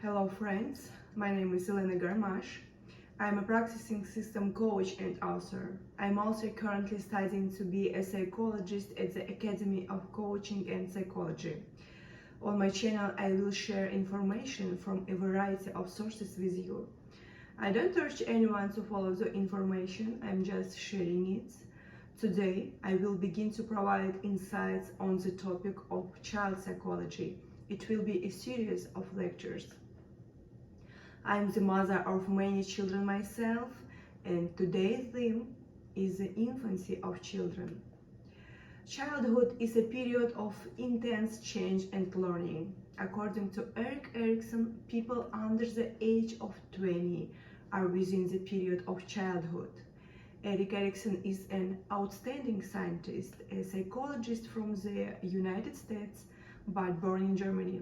Hello friends, my name is Elena Garmash. I'm a practicing system coach and author. I'm also currently studying to be a psychologist at the Academy of Coaching and Psychology. On my channel, I will share information from a variety of sources with you. I don't urge anyone to follow the information, I'm just sharing it. Today, I will begin to provide insights on the topic of child psychology. It will be a series of lectures. I'm the mother of many children myself, and today's theme is the infancy of children. Childhood is a period of intense change and learning. According to Erik Erikson, people under the age of 20 are within the period of childhood. Erik Erikson is an outstanding scientist, a psychologist from the United States, but born in Germany,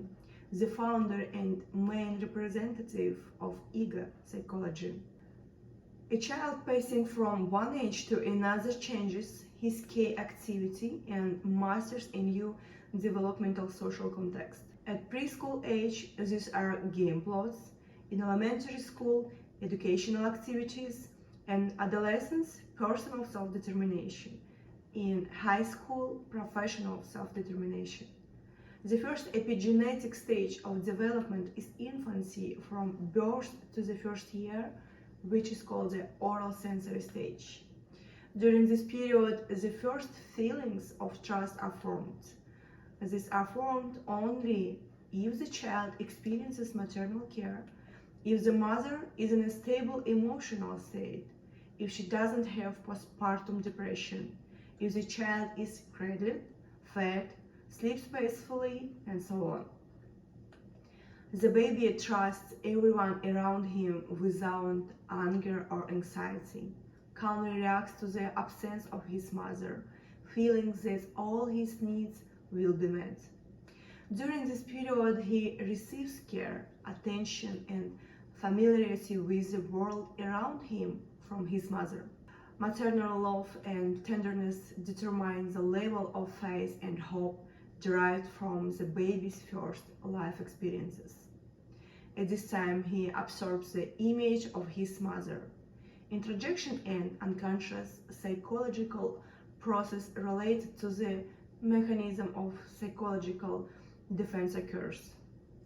the founder and main representative of ego psychology. A child passing from one age to another changes his key activity and masters a new developmental social context. At preschool age, these are game plots. In elementary school, educational activities, and adolescence, personal self-determination. In high school, professional self-determination. The first epigenetic stage of development is infancy, from birth to the first year, which is called the oral sensory stage. During this period, the first feelings of trust are formed. These are formed only if the child experiences maternal care, if the mother is in a stable emotional state, if she doesn't have postpartum depression, if the child is cradled, fed, sleeps peacefully, and so on. The baby trusts everyone around him without anger or anxiety, calmly reacts to the absence of his mother, feeling that all his needs will be met. During this period, he receives care, attention, and familiarity with the world around him from his mother. Maternal love and tenderness determine the level of faith and hope derived from the baby's first life experiences. At this time, he absorbs the image of his mother. Introjection and unconscious psychological process related to the mechanism of psychological defense occurs.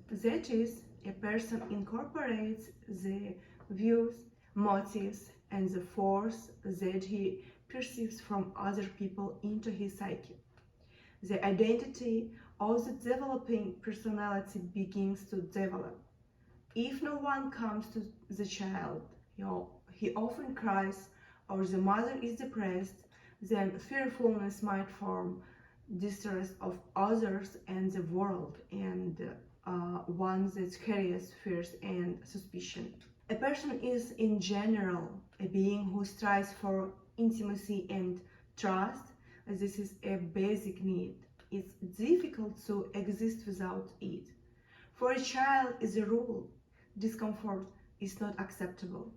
That is, a person incorporates the views, motives, and the force that he perceives from other people into his psyche. The identity of the developing personality begins to develop. If no one comes to the child, he often cries, or the mother is depressed, then fearfulness might form, distrust of others and the world, and one that carries fears and suspicion. A person is in general a being who strives for intimacy and trust. This is a basic need. It's difficult to exist without it. For a child, as a rule, discomfort is not acceptable.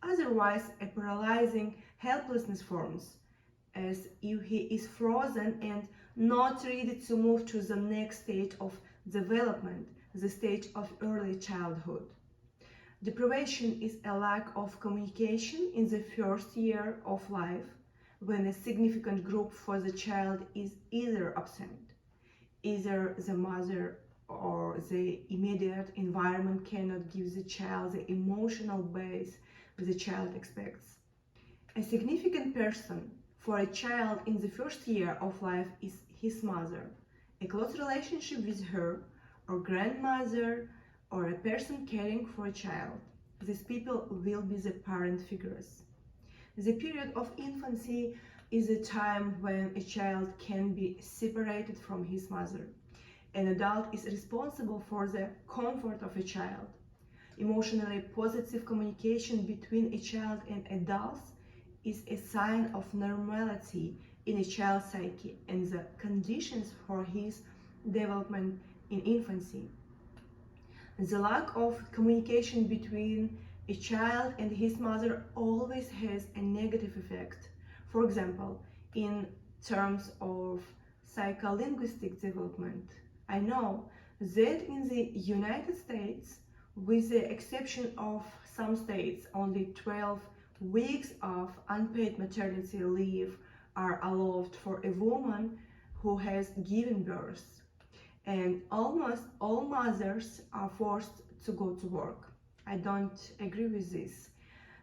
Otherwise, a paralyzing helplessness forms, as if he is frozen and not ready to move to the next stage of development, the stage of early childhood. Deprivation is a lack of communication in the first year of life, when a significant group for the child is either absent. Either the mother or the immediate environment cannot give the child the emotional base the child expects. A significant person for a child in the first year of life is his mother. A close relationship with her, or grandmother, or a person caring for a child. These people will be the parent figures. The period of infancy is a time when a child can be separated from his mother. An adult is responsible for the comfort of a child. Emotionally positive communication between a child and adults is a sign of normality in a child's psyche and the conditions for his development in infancy. The lack of communication between a child and his mother always has a negative effect. For example, in terms of psycholinguistic development, I know that in the United States, With the exception of some states, only 12 weeks of unpaid maternity leave are allowed for a woman who has given birth, and almost all mothers are forced to go to work. I don't agree with this.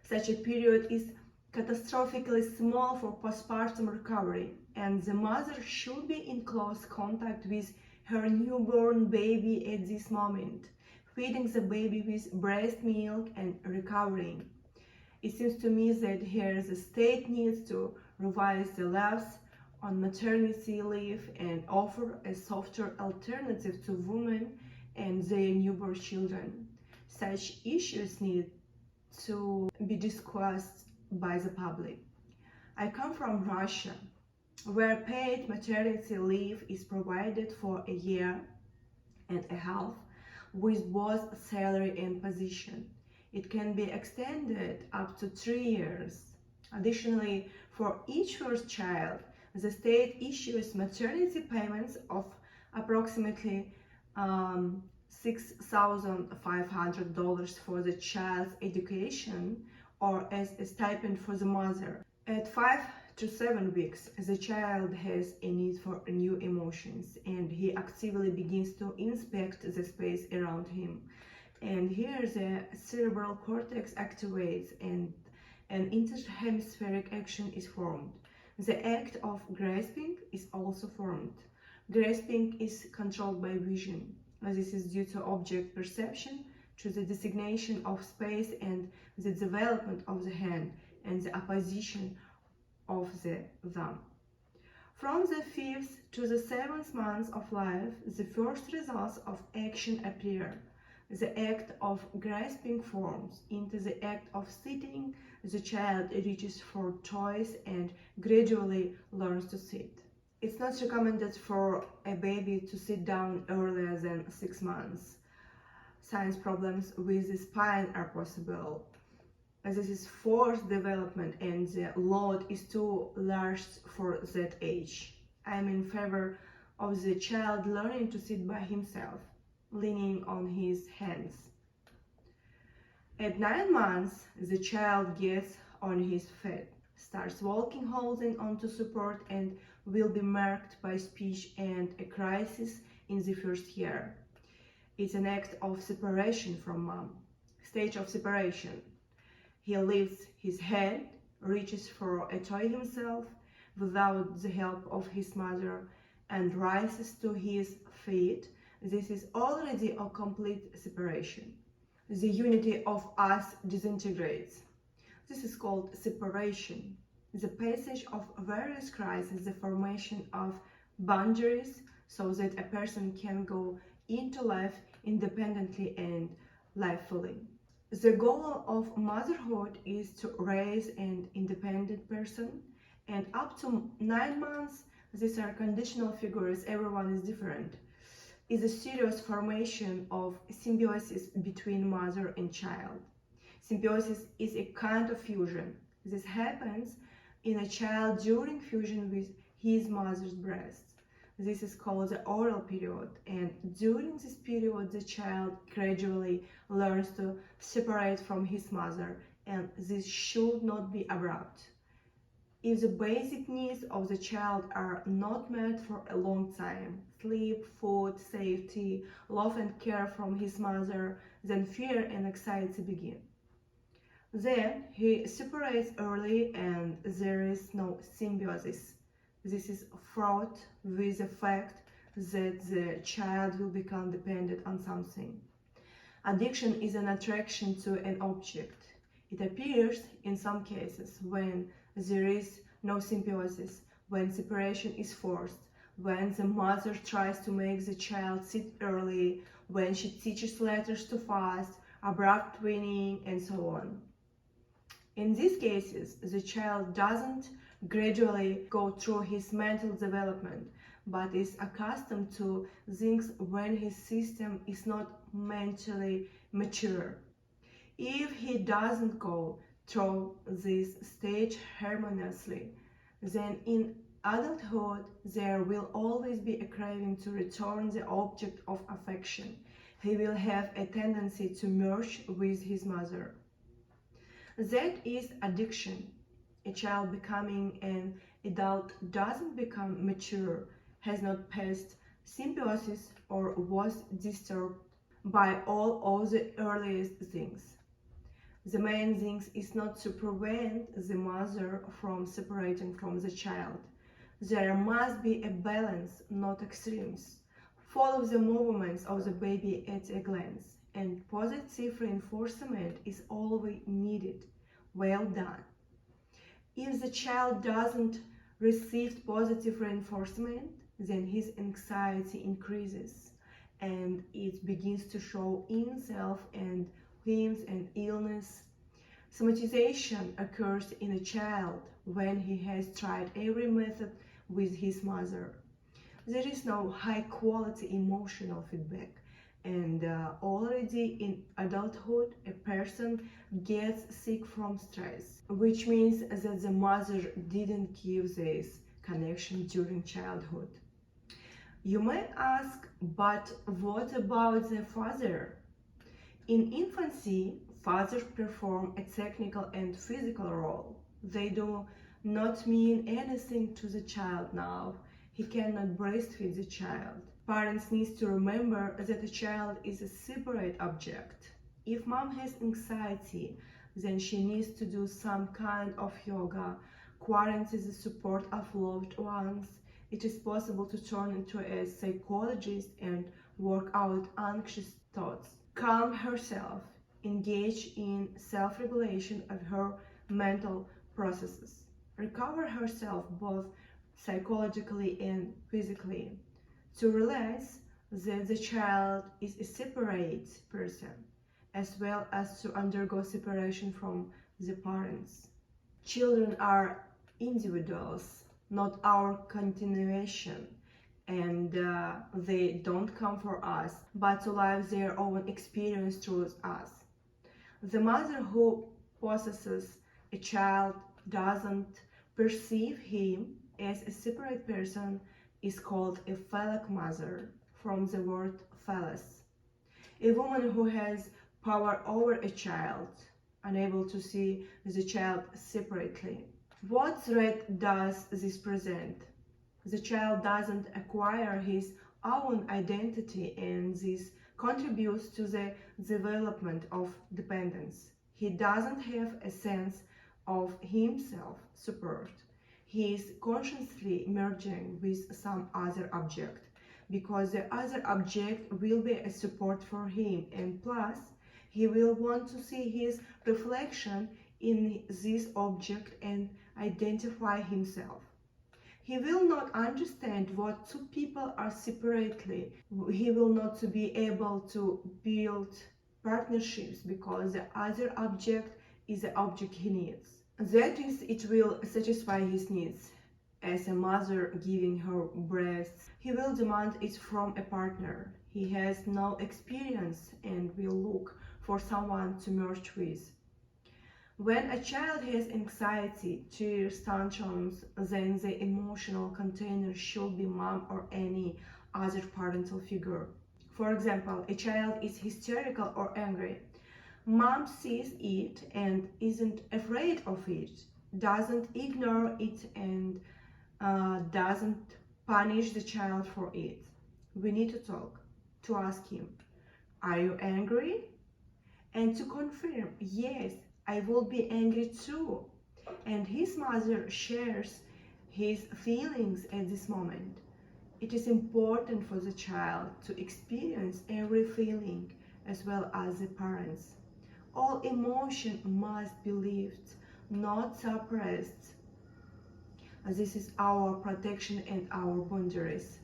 Such a period is catastrophically small for postpartum recovery, and the mother should be in close contact with her newborn baby at this moment, feeding the baby with breast milk and recovering. It seems to me that here the state needs to revise the laws on maternity leave and offer a softer alternative to women and their newborn children. Such issues need to be discussed by the public. I come from Russia, where paid maternity leave is provided for a year and a half with both salary and position. It can be extended up to 3 years. Additionally, for each first child, the state issues maternity payments of approximately $6,500 for the child's education or as a stipend for the mother. At 5 to 7 weeks, the child has a need for new emotions and he actively begins to inspect the space around him. And here the cerebral cortex activates and an interhemispheric action is formed. The act of grasping is also formed. Grasping is controlled by vision. This is due to object perception, to the designation of space and the development of the hand and the opposition of the thumb. From the 5th to the 7th month of life, the first results of action appear. The act of grasping forms into the act of sitting. The child reaches for toys and gradually learns to sit. It's not recommended for a baby to sit down earlier than 6 months. Science problems with the spine are possible, as this is forced development and the load is too large for that age. I am in favor of the child learning to sit by himself, leaning on his hands. At 9 months, the child gets on his feet, starts walking holding onto support, and will be marked by speech and a crisis in the first year. It's an act of separation from mom. Stage of separation. He lifts his head, reaches for a toy himself without the help of his mother, and rises to his feet. This is already a complete separation. The unity of us disintegrates. This is called separation. The passage of various crises, the formation of boundaries so that a person can go into life independently and livefully. The goal of motherhood is to raise an independent person, and up to 9 months, these are conditional figures, everyone is different, is a serious formation of symbiosis between mother and child. Symbiosis is a kind of fusion. This happens in a child during fusion with his mother's breast. This is called the oral period, and during this period the child gradually learns to separate from his mother, and this should not be abrupt. If the basic needs of the child are not met for a long time, sleep, food, safety, love and care from his mother, then fear and anxiety begin. Then he separates early and there is no symbiosis. This is fraught with the fact that the child will become dependent on something. Addiction is an attraction to an object. It appears in some cases when there is no symbiosis, when separation is forced, when the mother tries to make the child sit early, when she teaches letters too fast, abrupt weaning, and so on. In these cases, the child doesn't gradually go through his mental development, but is accustomed to things when his system is not mentally mature. If he doesn't go through this stage harmoniously, then in adulthood there will always be a craving to return the object of affection. he will have a tendency to merge with his mother. That is addiction. A child becoming an adult doesn't become mature, has not passed symbiosis, or was disturbed by all of the earliest things. The main thing is not to prevent the mother from separating from the child. There must be a balance, not extremes. Follow the movements of the baby at a glance, and positive reinforcement is always needed. Well done. If the child doesn't receive positive reinforcement, then his anxiety increases and it begins to show in self and whims and illness. Somatization occurs in a child when he has tried every method with his mother. There is no high quality emotional feedback, and already in adulthood a person gets sick from stress, which means that the mother didn't give this connection during childhood. You may ask, but what about the father? In infancy, fathers perform a technical and physical role. They do not mean anything to the child now. He cannot breastfeed the child. Parents need to remember that a child is a separate object. If mom has anxiety, then she needs to do some kind of yoga, quarantine the support of loved ones. It is possible to turn into a psychologist and work out anxious thoughts. Calm herself, engage in self-regulation of her mental processes, recover herself both psychologically and physically, to realize that the child is a separate person, as well as to undergo separation from the parents. Children are individuals, not our continuation, and they don't come for us, but to live their own experience through us. The mother who possesses a child doesn't perceive him as a separate person is called a phallic mother, from the word phallus. A woman who has power over a child, unable to see the child separately. What threat does this present? The child doesn't acquire his own identity, and this contributes to the development of dependence. He doesn't have a sense of himself support. He is consciously merging with some other object, because the other object will be a support for him, and plus he will want to see his reflection in this object and identify himself. He will not understand what two people are separately. He will not be able to build partnerships because the other object is the object he needs. That is, it will satisfy his needs. As a mother giving her breasts, he will demand it from a partner. He has no experience and will look for someone to merge with. When a child has anxiety, tears, tantrums, then the emotional container should be mom or any other parental figure. For example, a child is hysterical or angry. Mom sees it and isn't afraid of it, doesn't ignore it, and doesn't punish the child for it. We need to talk, to ask him, are you angry? And to confirm, yes, I will be angry too. And his mother shares his feelings at this moment. It is important for the child to experience every feeling as well as the parents. All emotion must be lived, not suppressed. This is our protection and our boundaries.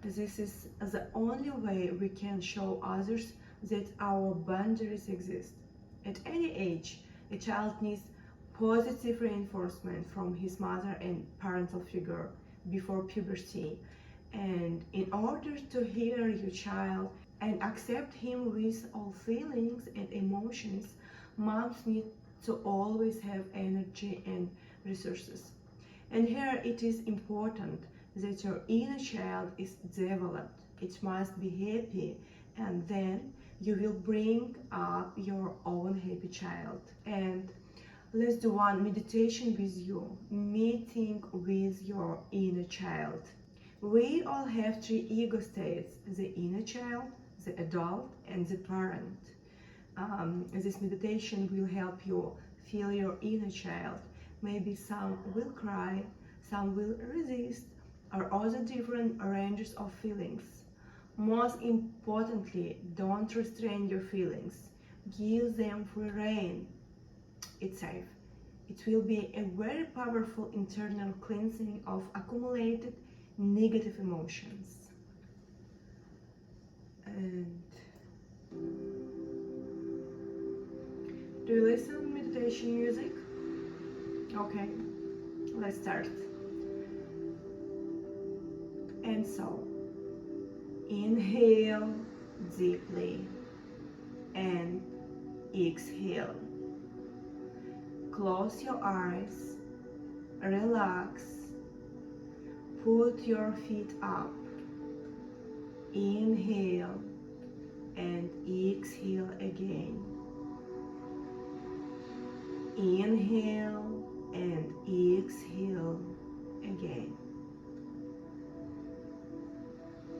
This is the only way we can show others that our boundaries exist. At any age, a child needs positive reinforcement from his mother and parental figure before puberty. And in order to hear your child and accept him with all feelings and emotions, moms need to always have energy and resources. And here it is important that your inner child is developed. It must be happy and then you will bring up your own happy child. And let's do one meditation with you, meeting with your inner child. We all have three ego states: the inner child, the adult, and the parent. This meditation will help you feel your inner child. Maybe some will cry, some will resist, or other different ranges of feelings. Most importantly, don't restrain your feelings. Give them free rein. It's safe. It will be a very powerful internal cleansing of accumulated negative emotions. And do you listen to meditation music? Okay, let's start. And so, inhale deeply and exhale. Close your eyes, relax, put your feet up. Inhale and exhale again. Inhale and exhale again.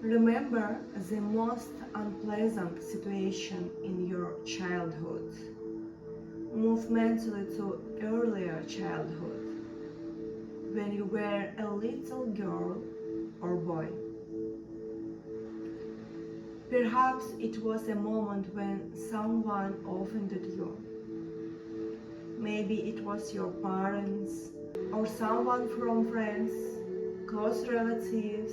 Remember the most unpleasant situation in your childhood. Move mentally to earlier childhood, when you were a little girl or boy. Perhaps it was a moment when someone offended you. Maybe it was your parents or someone from friends, close relatives.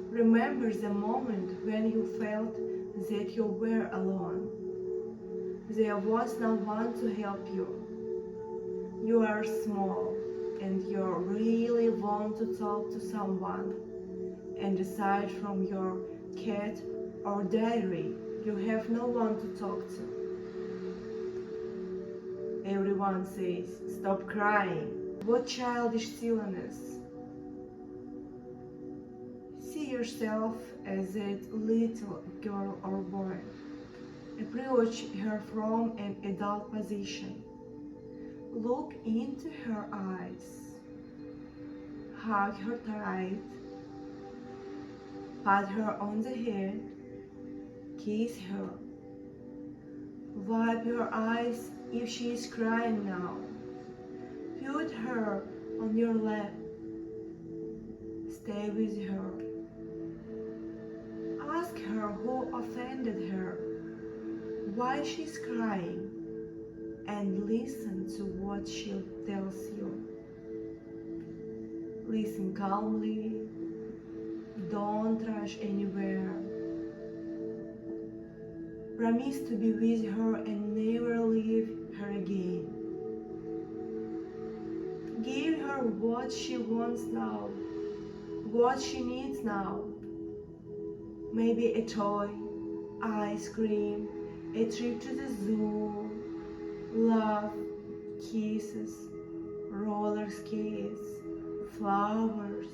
Remember the moment when you felt that you were alone. There was no one to help you. You are small and you really want to talk to someone. And aside from your cat or diary, you have no one to talk to. Everyone says, stop crying. What childish silliness. See yourself as that little girl or boy. Approach her from an adult position. Look into her eyes. Hug her tight. Pat her on the head. Kiss her. Wipe her eyes if she is crying now. Put her on your lap. Stay with her. Ask her who offended her, why she's crying, and listen to what she tells you. Listen calmly. Don't rush anywhere. Promise to be with her and never leave her again. Give her what she wants now, what she needs now. Maybe a toy, ice cream, a trip to the zoo, love, kisses, roller skates, flowers.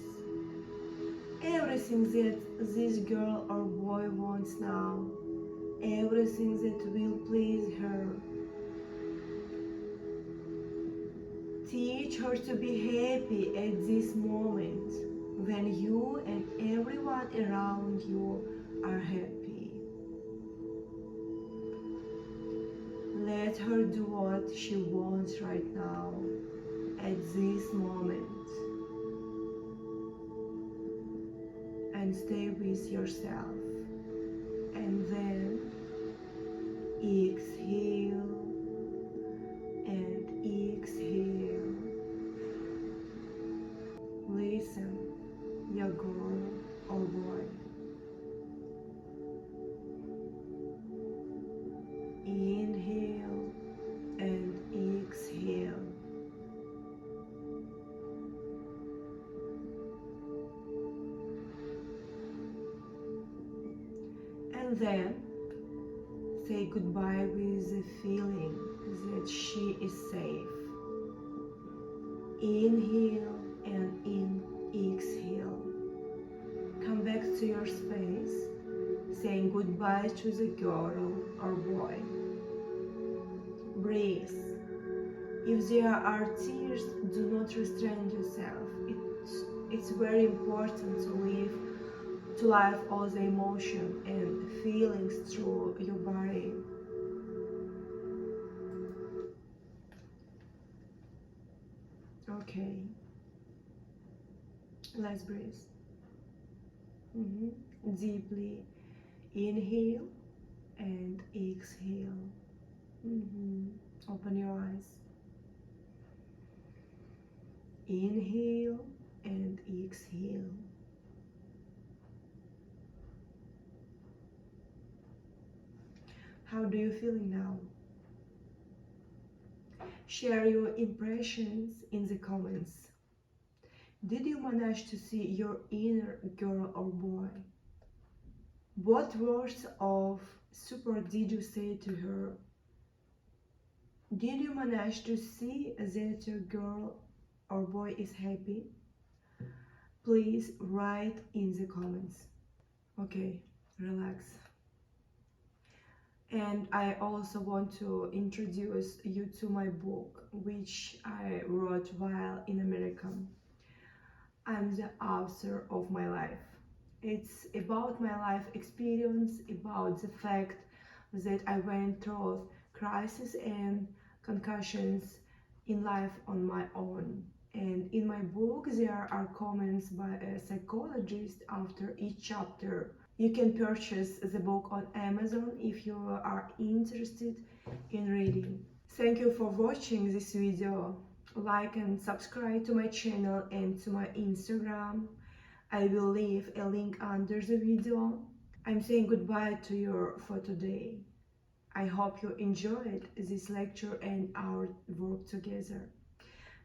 Everything that this girl or boy wants now. Everything that will please her. Teach her to be happy at this moment when you and everyone around you are happy. Let her do what she wants right now at this moment. And stay with yourself. And then exhale and exhale. Listen, your girl or boy. Inhale and exhale. And then say goodbye with the feeling that she is safe. Inhale and exhale. Come back to your space. saying goodbye to the girl or boy. Breathe. If there are tears, do not restrain yourself. It's very important to live all the emotion and feelings through your body. Okay, let's breathe. Deeply inhale and exhale. Open your eyes. Inhale and exhale. How do you feeling now? Share your impressions in the comments. Did you manage to see your inner girl or boy? What words of support did you say to her? Did you manage to see that your girl or boy is happy? Please write in the comments. Okay, relax. And I also want to introduce you to my book, which I wrote while in America. I'm the author of my life. It's about my life experience, about the fact that I went through crisis and concussions in life on my own. And in my book, there are comments by a psychologist after each chapter. You can purchase the book on Amazon if you are interested in reading. Thank you for watching this video. Like and subscribe to my channel and to my Instagram. I will leave a link under the video. I'm saying goodbye to you for today. I hope you enjoyed this lecture and our work together.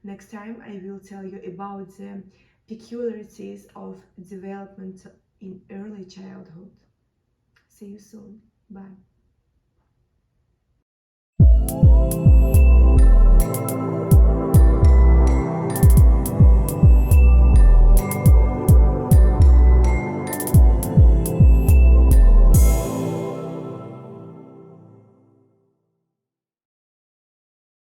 Next time I will tell you about the peculiarities of development in early childhood. See you soon. Bye.